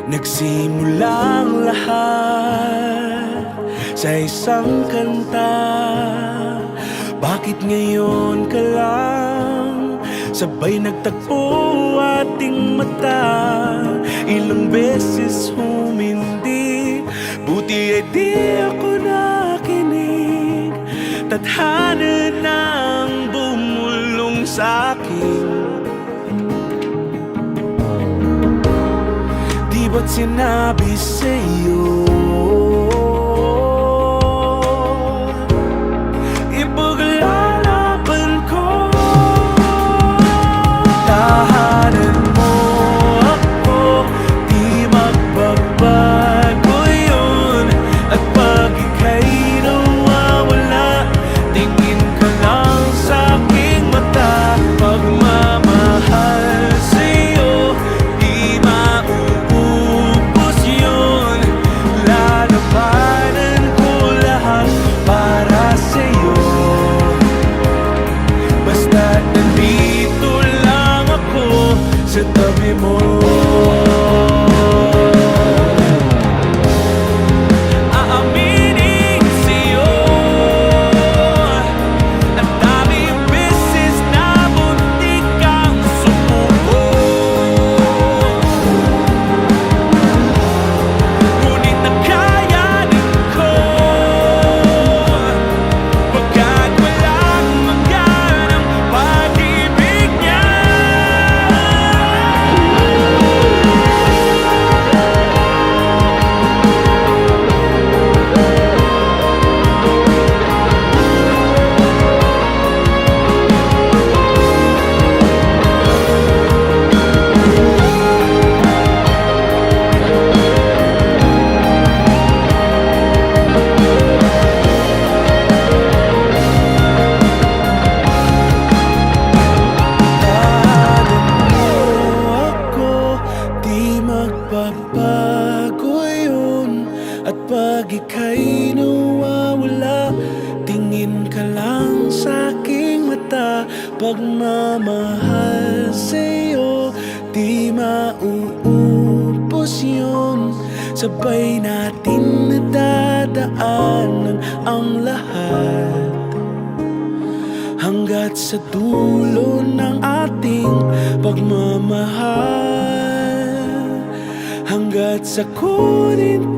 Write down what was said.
Nagsimulang lahat sa isang kanta. Bakit ngayon ka lang sabay nagtagpo ating mata? Ilang beses humindi, buti ay di ako nakinig. Tadhana nang bumulong sa'kin. Di ba't sinabi sa'yo ipaglalaban ko? Tahanan mo ako, di magbabago yun. At pag ika'y nawawala, tingin ka lang sa'king mata. Pagmamahal sa'yo, di mauubos yun. Lalabanan ko lahat para sa'yo. Basta't nandito lang ako sa tabi mo. Aaminin sa'yo, ang daming beses na muntik kang sumuko. Ngunit nakayanin ko, pagkat walang maganang pag-ibig niya. Di magbabago yun. At pag ika'y nawawala, tingin ka lang sa'king mata. Pagmamahal sa'yo, di mauubos yun. Sabay natin nadadaanan ang lahat hanggat sa dulo ng ating pagmamahal. Hanggat sa kunin